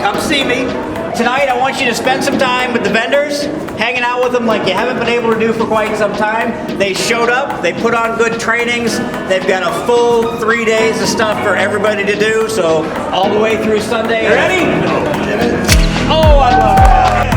come see me. Tonight, I want you to spend some time with the vendors, hanging out with them like you haven't been able to do for quite some time. They showed up, they put on good trainings, they've got a full 3 days of stuff for everybody to do, so all the way through Sunday. Ready? Oh, I love it.